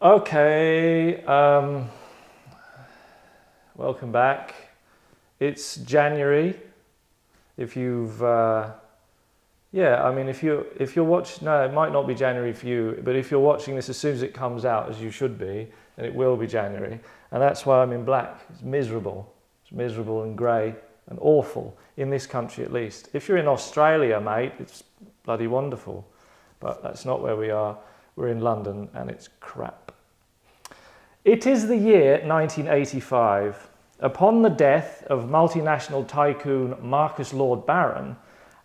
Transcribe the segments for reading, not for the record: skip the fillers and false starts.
Okay, welcome back. It's January. If you've, yeah, I mean, if you're watching, no, it might not be January for you, but if you're watching this as soon as it comes out, as you should be, then it will be January. And that's why I'm in black. It's miserable. It's miserable and grey and awful, in this country at least. If you're in Australia, mate, it's bloody wonderful. But that's not where we are. We're in London and it's crap. It is the year 1985. Upon the death of multinational tycoon Marcus Lord Baron,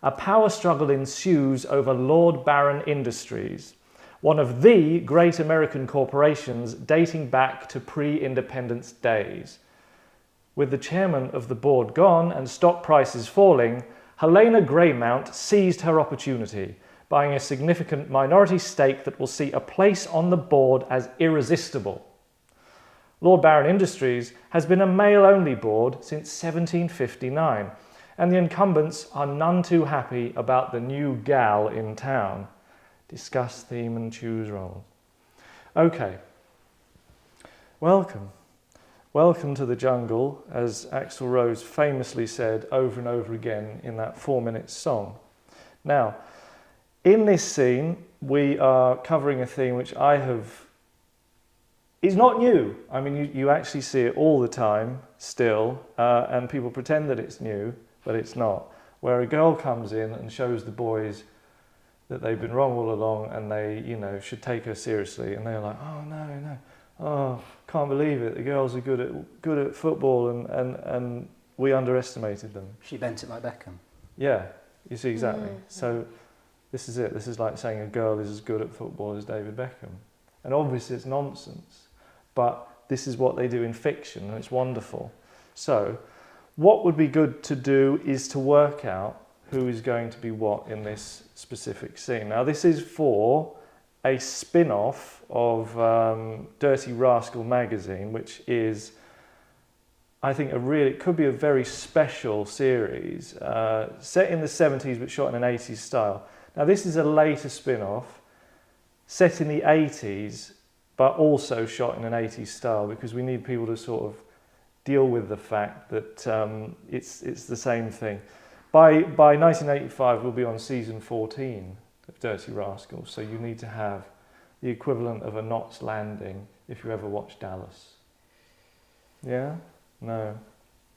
a power struggle ensues over Lord Baron Industries, one of the great American corporations dating back to pre-independence days. With the chairman of the board gone and stock prices falling, Helena Greymount seized her opportunity, buying a significant minority stake that will see a place on the board as irresistible. Lord Baron Industries has been a male-only board since 1759, and the incumbents are none too happy about the new gal in town. Discuss theme and choose roles. Okay. Welcome. Welcome to the jungle, as Axl Rose famously said over and over again in that 4-minute song. Now, in this scene, we are covering a theme which it's not new. I mean, you actually see it all the time still, and people pretend that it's new, but it's not. Where a girl comes in and shows the boys that they've been wrong all along and they, should take her seriously, and they're like, oh, no, oh, can't believe it. The girls are good at football, and we underestimated them. She bent it like Beckham. Yeah, you see exactly. So this is it. This is like saying a girl is as good at football as David Beckham. And obviously it's nonsense, but this is what they do in fiction, and it's wonderful. So what would be good to do is to work out who is going to be what in this specific scene. Now this is for a spin-off of Dirty Rascal Magazine, which is, I think, it could be a very special series, set in the 70s but shot in an 80s style. Now this is a later spin-off, set in the 80s, but also shot in an 80s style, because we need people to sort of deal with the fact that it's the same thing. By 1985, we'll be on season 14 of Dirty Rascals, so you need to have the equivalent of a Knots Landing if you ever watched Dallas. Yeah? No.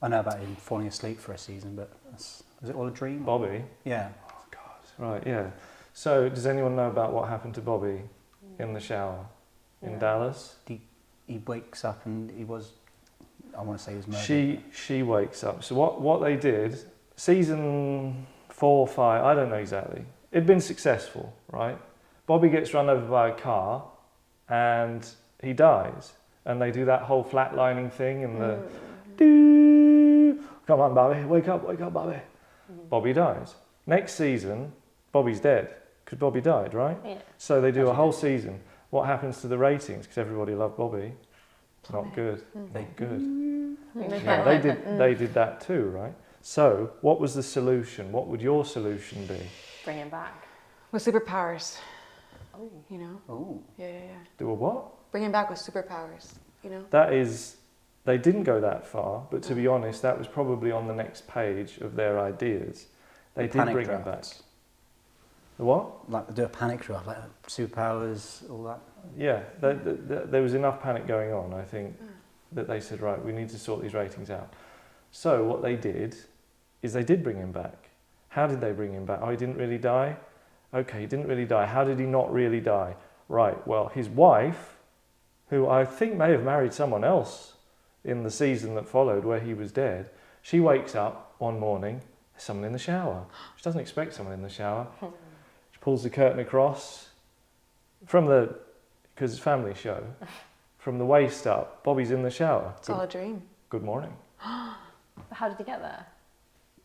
I know about him falling asleep for a season, but is it all a dream? Bobby? Yeah. Oh, God. Right, yeah. So, does anyone know about what happened to Bobby in the shower in Dallas? He wakes up and he was murdered. She wakes up. So what they did, season 4 or 5, I don't know exactly. It'd been successful, right? Bobby gets run over by a car and he dies. And they do that whole flatlining thing and the doo, come on, Bobby, wake up, Bobby. Bobby dies. Next season, Bobby's dead because Bobby died, right? Yeah. So they do a whole season. What happens to the ratings? Because everybody loved Bobby. Not good. Not good. No, they did that too, right? So, what was the solution? What would your solution be? Bring him back. With superpowers. Oh. Oh. Yeah. Do a what? Bring him back with superpowers, That is, they didn't go that far, but to be honest, that was probably on the next page of their ideas. They did bring him back. The what? Like do a panic draft, like superpowers, all that. Yeah, there was enough panic going on, I think, that they said, right, we need to sort these ratings out. So what they did is they did bring him back. How did they bring him back? Oh, he didn't really die? Okay, he didn't really die. How did he not really die? Right, well, his wife, who I think may have married someone else in the season that followed where he was dead, she wakes up one morning, there's someone in the shower. She doesn't expect someone in the shower. She pulls the curtain across because it's a family show, from the waist up, Bobby's in the shower. It's all a dream. Good morning. How did he get there?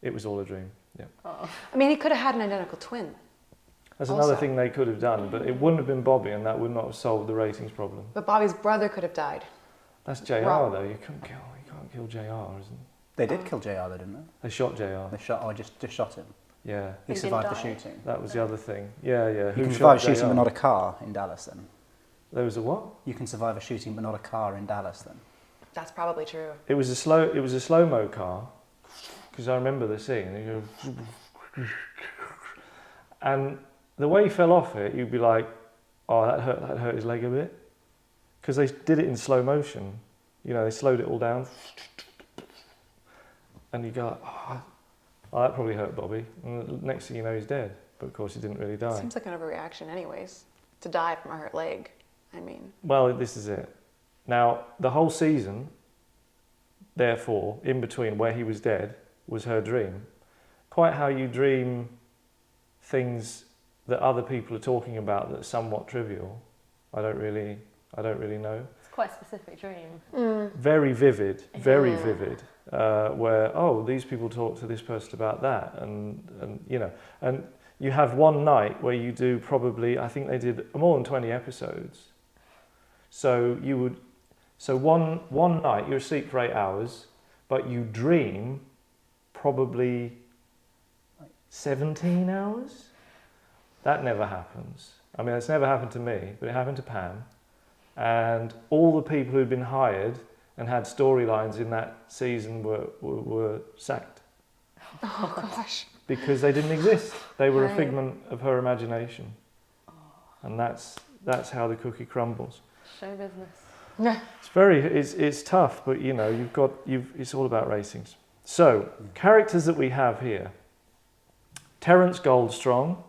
It was all a dream, yeah. Oh. I mean, he could have had an identical twin. That's another thing they could have done, but it wouldn't have been Bobby, and that would not have solved the ratings problem. But Bobby's brother could have died. That's JR though. You can't kill JR, isn't it? They did kill JR though, didn't they? They shot JR. They just shot him. Yeah. He survived the shooting. That was the other thing. Yeah. You can survive shooting but not a car in Dallas then. There was a what? You can survive a shooting, but not a car in Dallas. Then. That's probably true. It was a slow-mo car, because I remember the scene. You go, and the way he fell off it, you'd be like, "Oh, that hurt his leg a bit," because they did it in slow motion. You know, they slowed it all down, and you go, "Oh, that probably hurt Bobby." And the next thing you know, he's dead. But of course, he didn't really die. Seems like an overreaction, anyways, to die from a hurt leg. I mean. Well, this is it. Now, the whole season, therefore, in between where he was dead, was her dream. Quite how you dream things that other people are talking about that are somewhat trivial. I don't really know. It's quite a specific dream. Very vivid, very vivid. Where these people talk to this person about that, and you know, and you have one night where you do probably, I think they did more than 20 episodes. So you would. So one night you're asleep for 8 hours, but you dream probably 17 hours? That never happens. I mean, it's never happened to me, but it happened to Pam. And all the people who'd been hired and had storylines in that season were sacked. Oh gosh. Because they didn't exist. They were a Right. figment of her imagination. And that's how the cookie crumbles. Show business. It's tough, but you know, it's all about racings. So, characters that we have here. Terence Goldstrong,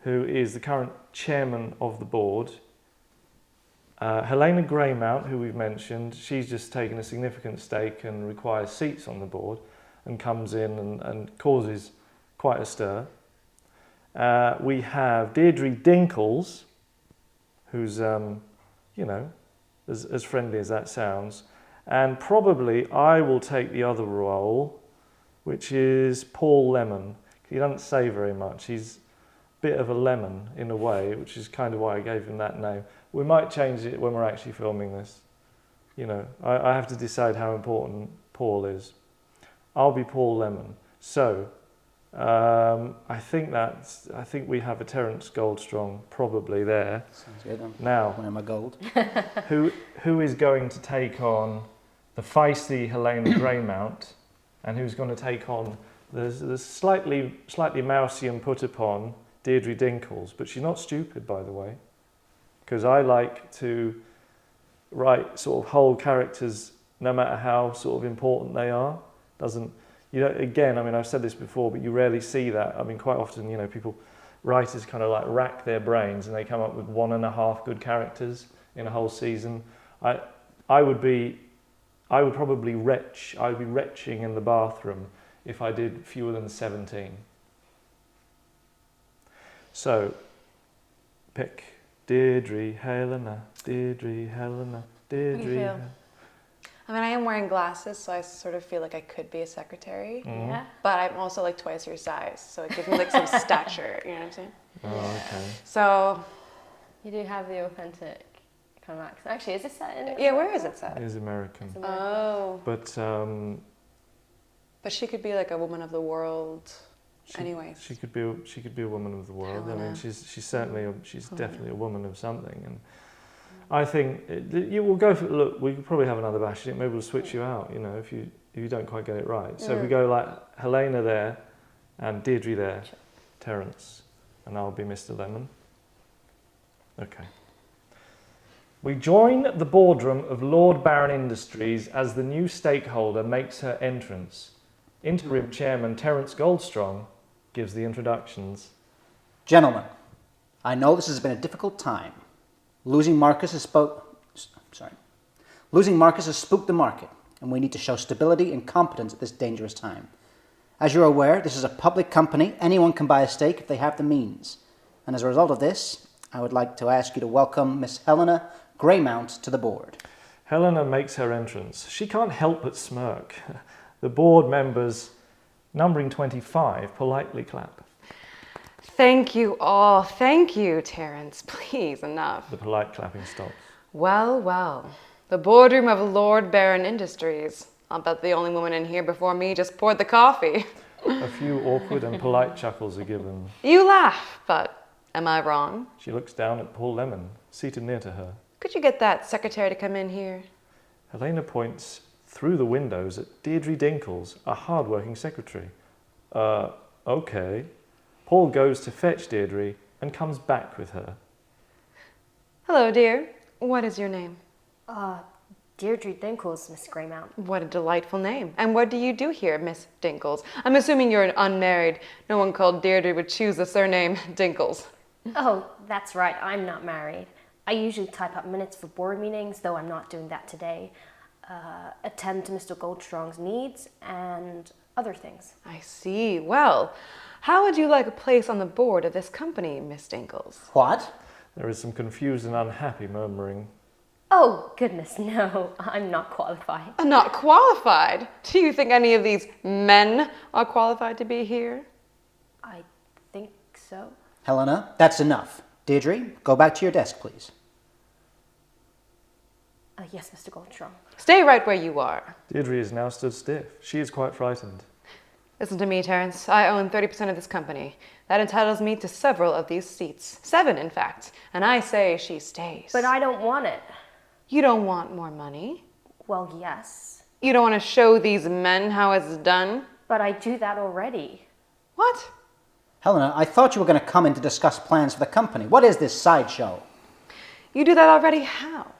who is the current chairman of the board. Helena Greymount, who we've mentioned, she's just taken a significant stake and requires seats on the board and comes in and causes quite a stir. We have Deirdre Dinkles, who's, you know, as friendly as that sounds. And probably I will take the other role, which is Paul Lemon. He doesn't say very much. He's a bit of a lemon in a way, which is kind of why I gave him that name. We might change it when we're actually filming this. You know, I have to decide how important Paul is. I'll be Paul Lemon. So, I think we have a Terence Goldstrong probably there. Sounds good. Now, Where my gold? who is going to take on the feisty Helena Greymount, and who's going to take on the slightly mousy and put upon Deirdre Dinkles? But she's not stupid, by the way, because I like to write sort of whole characters, no matter how sort of important they are. Again, I mean, I've said this before, but you rarely see that. I mean, quite often, you know, writers kind of like rack their brains and they come up with 1.5 good characters in a whole season. I would be retching in the bathroom if I did fewer than 17. So, pick Deirdre, Helena, Deirdre, Helena, Deirdre. How do you feel? I mean, I am wearing glasses, so I sort of feel like I could be a secretary. Yeah. But I'm also like twice your size, so it gives me like some stature, you know what I'm saying? Oh, okay. So, You do have the authentic kind of accent. Actually, is this set in? yeah, where is it set? It is American. It's American. Oh. But But she could be like a woman of the world. Anyways. she could be a woman of the world. I mean, Helena. she's definitely a woman of something. And I think you will go for. Look, we could probably have another bash at it. Maybe we'll switch you out. You know, if you don't quite get it right. So if we go like Helena there, and Deirdre there, Terence, and I'll be Mr. Lemon. Okay. We join the boardroom of Lord Baron Industries as the new stakeholder makes her entrance. Interim Chairman Terence Goldstrong gives the introductions. Gentlemen, I know this has been a difficult time. Losing Marcus has spooked the market, and we need to show stability and competence at this dangerous time. As you're aware, this is a public company. Anyone can buy a stake if they have the means. And as a result of this, I would like to ask you to welcome Miss Helena Greymount to the board. Helena makes her entrance. She can't help but smirk. The board members, numbering 25, politely clap. Thank you all. Thank you, Terence. Please, enough. The polite clapping stops. Well, well. The boardroom of Lord Baron Industries. I'll bet the only woman in here before me just poured the coffee. A few awkward and polite chuckles are given. You laugh, but am I wrong? She looks down at Paul Lemon. seated near to her. Could you get that secretary to come in here? Helena points through the windows at Deirdre Dinkles, a hard-working secretary. Okay. Paul goes to fetch Deirdre and comes back with her. Hello, dear. What is your name? Deirdre Dinkles, Miss Greymount. What a delightful name. And what do you do here, Miss Dinkles? I'm assuming you're unmarried. No one called Deirdre would choose the surname Dinkles. Oh, that's right, I'm not married. I usually type up minutes for board meetings, though I'm not doing that today. Attend to Mr. Goldstrong's needs and other things. I see. Well, how would you like a place on the board of this company, Miss Dinkles? What? There is some confused and unhappy murmuring. Oh, goodness, no, I'm not qualified. Not qualified? Do you think any of these men are qualified to be here? I think so. Helena, that's enough. Deirdre, go back to your desk, please. Yes, Mr. Goldstrong. Stay right where you are. Deirdre is now stood stiff. She is quite frightened. Listen to me, Terence. I own 30% of this company. That entitles me to several of these seats. 7, in fact. And I say she stays. But I don't want it. You don't want more money? Well, yes. You don't want to show these men how it's done? But I do that already. What? Helena, I thought you were going to come in to discuss plans for the company. What is this sideshow? You do that already? How?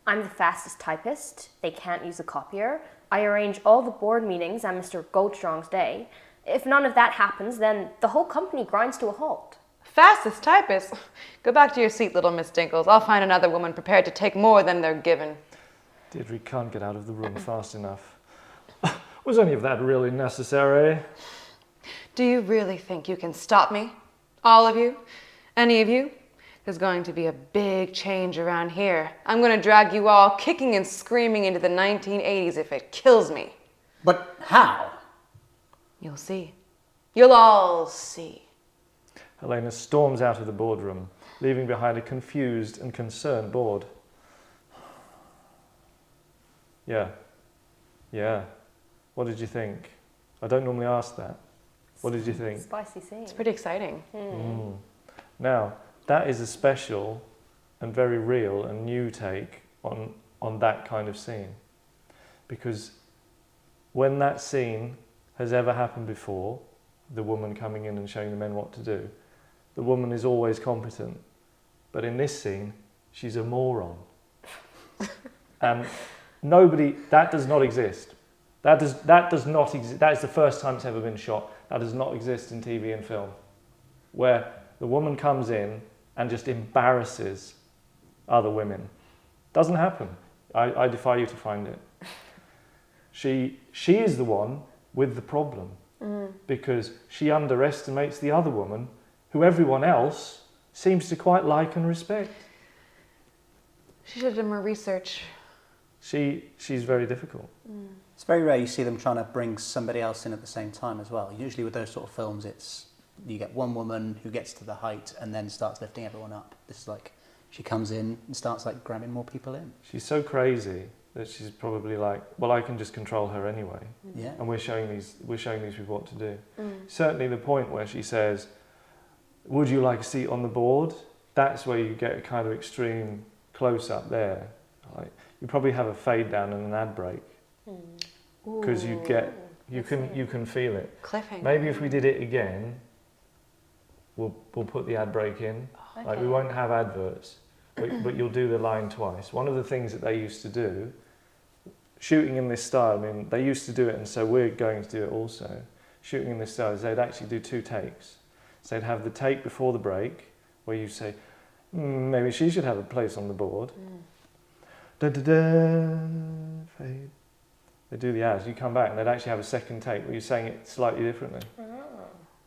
I'm the fastest typist. They can't use a copier. I arrange all the board meetings on Mr. Goldstrong's day. If none of that happens, then the whole company grinds to a halt. Fastest typist? Go back to your seat, little Miss Dinkles. I'll find another woman prepared to take more than they're given. Deirdre can't get out of the room fast enough. Was any of that really necessary? Do you really think you can stop me? All of you? Any of you? There's going to be a big change around here. I'm going to drag you all kicking and screaming into the 1980s if it kills me. But how? You'll see. You'll all see. Helena storms out of the boardroom, leaving behind a confused and concerned board. Yeah. What did you think? I don't normally ask that. What did you think? Spicy scene. It's pretty exciting. Now, that is a special and very real and new take on that kind of scene. Because when that scene has ever happened before, the woman coming in and showing the men what to do, the woman is always competent. But in this scene, she's a moron. And that does not exist. That does not exist. That is the first time it's ever been shot. That does not exist in TV and film. Where the woman comes in and just embarrasses other women. Doesn't happen. I defy you to find it. She is the one with the problem because she underestimates the other woman who everyone else seems to quite like and respect. She should have done more research. She's very difficult. It's very rare you see them trying to bring somebody else in at the same time as well. Usually with those sort of films, it's you get one woman who gets to the height and then starts lifting everyone up. This is like, she comes in and starts like grabbing more people in. She's so crazy that she's probably like, well, I can just control her anyway. Yeah. And we're showing these people what to do. Certainly the point where she says, would you like a seat on the board? That's where you get a kind of extreme close up there. Like, you probably have a fade down and an ad break because you can feel it. Cliffhanger. Maybe if we did it again, we'll put the ad break in. Okay. Like we won't have adverts, but you'll do the line twice. One of the things that they used to do, shooting in this style, I mean, they used to do it, and so we're going to do it also. Shooting in this style is they'd actually do 2 takes. So they'd have the take before the break, where you say, maybe she should have a place on the board. Da da da, fade. They do the ads. You come back, and they'd actually have a second take where you're saying it slightly differently.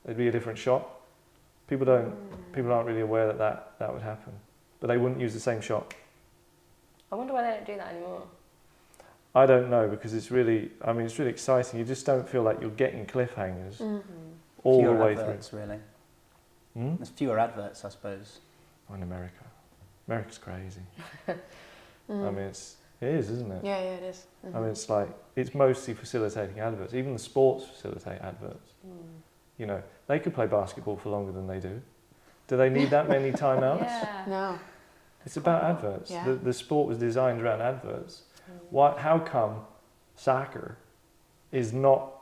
It'd be a different shot. People aren't really aware that would happen, but they wouldn't use the same shot. I wonder why they don't do that anymore. I don't know, because it's really exciting. You just don't feel like you're getting cliffhangers all Fewer the way adverts, through. really. There's fewer adverts, I suppose. In America. America's crazy. I mean, it is, isn't it? Yeah, it is. I mean, it's mostly facilitating adverts. Even the sports facilitate adverts. You know, they could play basketball for longer than they do. Do they need that many timeouts? Yeah. No. It's about adverts. Yeah. The sport was designed around adverts. How come soccer is not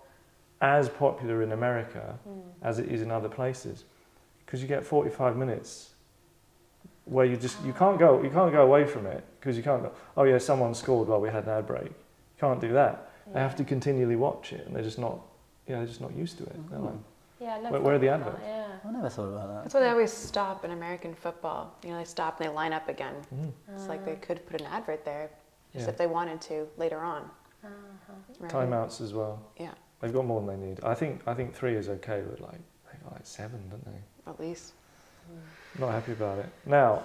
as popular in America as it is in other places? Because you get 45 minutes where you can't go away from it, because you can't go, oh yeah, someone scored while we had an ad break. You can't do that. They have to continually watch it, and they're just not used to it. They're like, Yeah, where are the adverts? Yeah. I never thought about that. That's why they always stop in American football. You know, they stop and they line up again. It's like they could put an advert there, just Yeah. if they wanted to later on. Right. Timeouts as well. Yeah, They've got more than they need. I think 3 is okay, but like they got like 7, don't they? at least. Not happy about it. Now,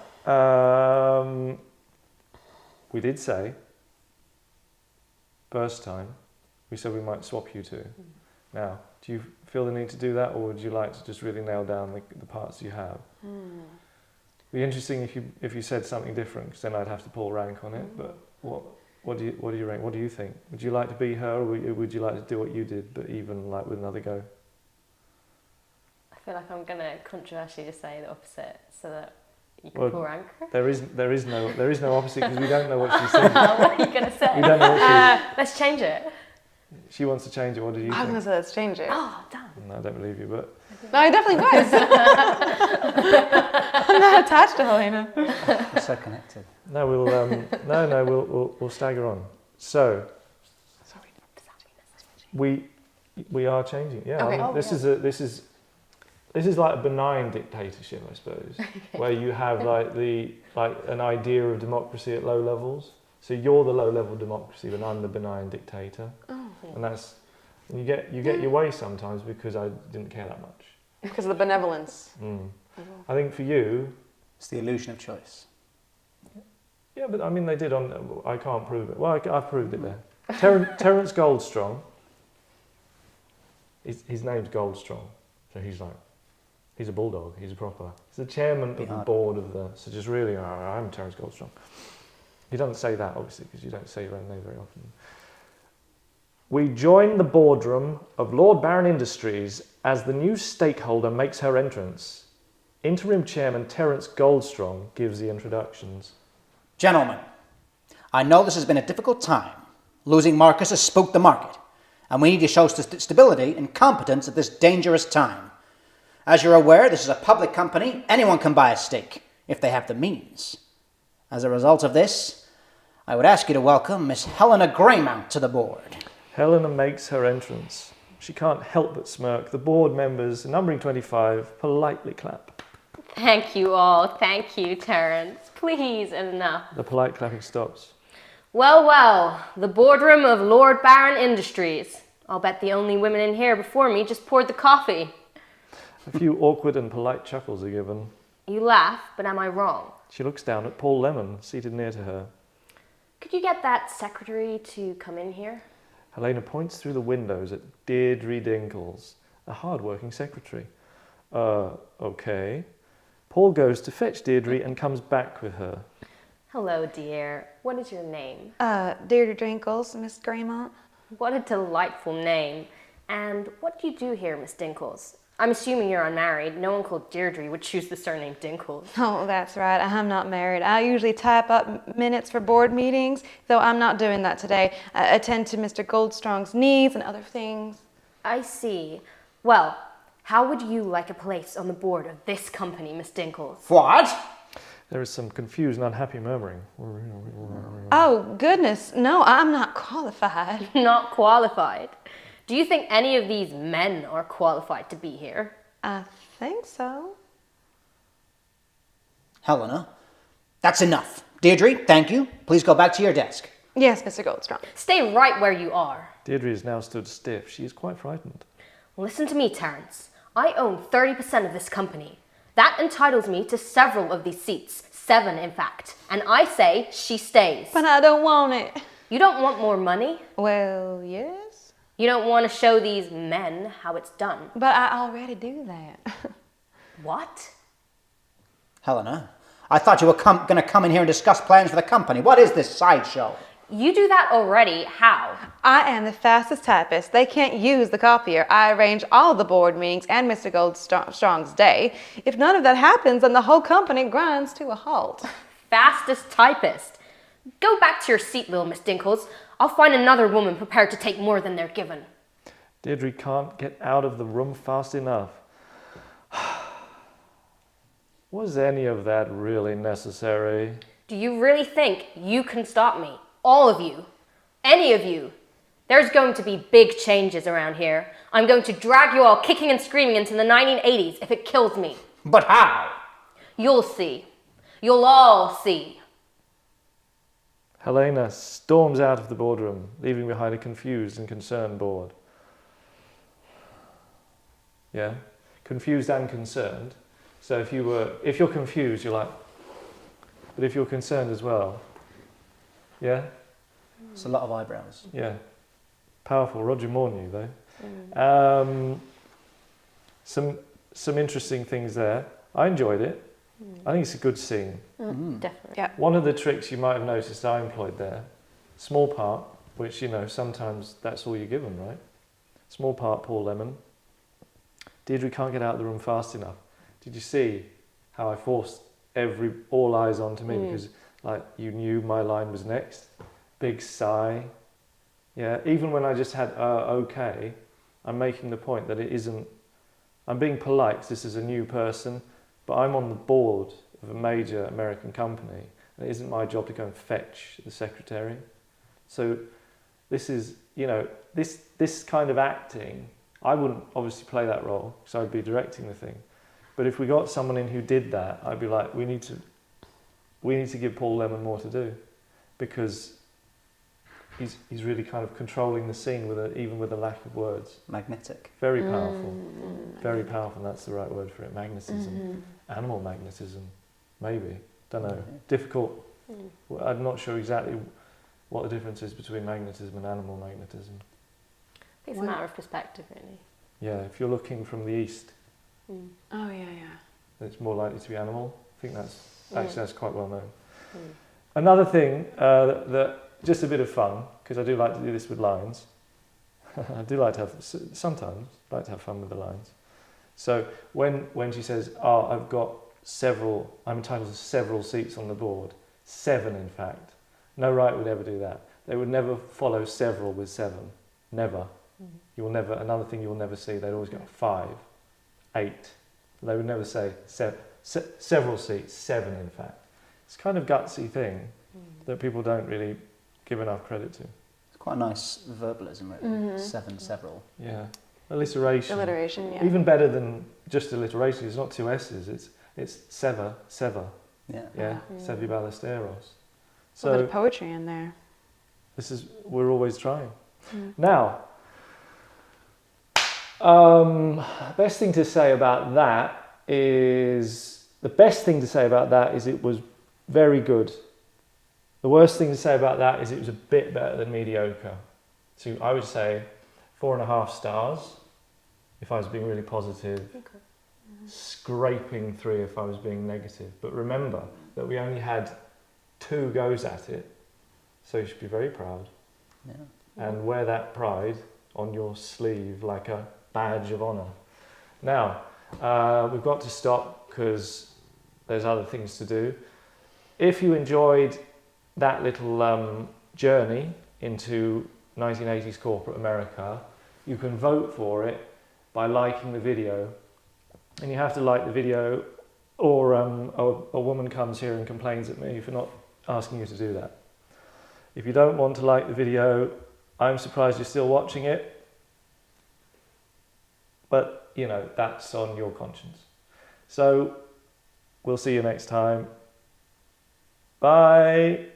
we did say first time we said we might swap you two. Now, do you feel the need to do that, or would you like to just really nail down the parts you have? Be interesting if you said something different, because then I'd have to pull rank on it. But what do you rank? What do you think? Would you like to be her, or would you like to do what you did, but even like with another go? I feel like I'm gonna controversially just say the opposite, so that you can pull rank. There is no opposite, because we don't know what she's saying. What are you gonna say? We don't know what Let's change it. she wants to change it. What do you I was think? gonna say let's change it. Oh, damn. No, I don't believe you, but No, I definitely was. I'm not attached to Helena. We're so connected. no, we'll stagger on. So we are changing. Yeah, Okay. I mean, this is like a benign dictatorship, I suppose, where you have like an idea of democracy at low levels. So you're the low level democracy, but I'm the benign dictator, and that's you get your way sometimes because I didn't care that much. Because of the benevolence. I think for you, It's the illusion of choice. yeah, but I mean they did on. I can't prove it. Well, I've proved it there. Terence Goldstrong. His name's Goldstrong, so he's a bulldog. He's a proper. He's the chairman of the board of the. So just really, I'm Terence Goldstrong. He doesn't say that obviously because you don't say your own name very often. We join the boardroom of Lord Baron Industries as the new stakeholder makes her entrance. Interim Chairman Terence Goldstrong gives the introductions. Gentlemen, I know this has been a difficult time. Losing Marcus has spooked the market, and we need to show stability and competence at this dangerous time. As you're aware, this is a public company. Anyone can buy a stake if they have the means. As a result of this, I would ask you to welcome Miss Helena Greymount to the board. Helena makes her entrance. She can't help but smirk. The board members, numbering 25, politely clap. Thank you all. Thank you, Terence. Please, enough. The polite clapping stops. Well, the boardroom of Lord Baron Industries. I'll bet the only women in here before me just poured the coffee. A few awkward and polite chuckles are given. You laugh, but am I wrong? She looks down at Paul Lemon, seated near to her. Could you get that secretary to come in here? Helena points through the windows at Deirdre Dinkles, a hard-working secretary. Okay. Paul goes to fetch Deirdre and comes back with her. Hello, dear. What is your name? Deirdre Drinkles, Miss Greymount. What a delightful name. And what do you do here, Miss Dinkles? I'm assuming you're unmarried. No one called Deirdre would choose the surname Dinkles. Oh, that's right. I'm not married. I usually type up minutes for board meetings, though I'm not doing that today. I attend to Mr. Goldstrong's needs and other things. I see. Well, how would you like a place on the board of this company, Miss Dinkles? What? There is some confused and unhappy murmuring. Oh, goodness. No, I'm not qualified. Not qualified. Do you think any of these men are qualified to be here? I think so. Helena, that's enough. Deirdre, thank you. Please go back to your desk. Yes, Mr. Goldstrong. Stay right where you are. Deirdre is now stood stiff. She is quite frightened. Listen to me, Terence. I own 30% of this company. That entitles me to several of these seats. 7, in fact. And I say she stays. But I don't want it. You don't want more money? Well, yes. You don't want to show these men how it's done? But I already do that. What? Helena, I thought you were going to come in here and discuss plans for the company. What is this sideshow? You do that already. How? I am the fastest typist. They can't use the copier. I arrange all the board meetings and Mr. Goldstrong's day. If none of that happens, then the whole company grinds to a halt. fastest typist. Go back to your seat, little Miss Dinkles. I'll find another woman prepared to take more than they're given. Deirdre can't get out of the room fast enough. Was any of that really necessary? Do you really think you can stop me? All of you? Any of you? There's going to be big changes around here. I'm going to drag you all kicking and screaming into the 1980s if it kills me. But how? You'll see. You'll all see. Helena storms out of the boardroom, leaving behind a confused and concerned board. Yeah? Confused and concerned. So if you're confused, you're like, but if you're concerned as well, yeah? It's a lot of eyebrows. Yeah. Powerful. Roger Moore knew, though. Some interesting things there. I enjoyed it. I think it's a good scene. Definitely. Yeah. One of the tricks you might have noticed I employed there, small part, which, sometimes that's all you give them, right? Small part, Paul Lemon. Deirdre can't get out of the room fast enough. Did you see how I forced all eyes onto me because, you knew my line was next? Big sigh. Yeah, even when I just had okay, I'm making the point that it isn't. I'm being polite. This is a new person, but I'm on the board of a major American company, and it isn't my job to go and fetch the secretary. So, this is this kind of acting. I wouldn't obviously play that role because I'd be directing the thing. But if we got someone in who did that, I'd be like, we need to give Paul Lemon more to do, because he's really kind of controlling the scene even with a lack of words. Magnetic. Very powerful. Very powerful, that's the right word for it. Magnetism. Animal magnetism, maybe. Don't know. Difficult. I'm not sure exactly what the difference is between magnetism and animal magnetism. I think it's a matter of perspective, really. Yeah, if you're looking from the east, Oh, yeah. it's more likely to be animal. I think that's quite well known. Another thing that just a bit of fun, because I do like to do this with lines. I do like to sometimes like to have fun with the lines. So when she says, I'm entitled to several seats on the board, 7 in fact. No right would ever do that. They would never follow several with 7. Never. You will never. Another thing you will never see. They'd always go 5, 8. They would never say several seats. 7 in fact. It's kind of gutsy thing that people don't really give enough credit to. It's quite a nice verbalism, really. 7, several. Yeah. Alliteration. Alliteration, yeah. Even better than just alliteration. It's not 2 S's. It's sever. Yeah. Sevi Ballesteros. So a bit of poetry in there. We're always trying. Now, best thing to say about that is it was very good. The worst thing to say about that is it was a bit better than mediocre. So I would say 4.5 stars if I was being really positive. Okay. Scraping 3 if I was being negative. But remember that we only had 2 goes at it, so you should be very proud. Yeah. And wear that pride on your sleeve like a badge of honour. Now, we've got to stop because there's other things to do. If you enjoyed that little journey into 1980s corporate America, you can vote for it by liking the video. And you have to like the video, or a woman comes here and complains at me for not asking you to do that. If you don't want to like the video, I'm surprised you're still watching it. But, that's on your conscience. So, we'll see you next time. Bye.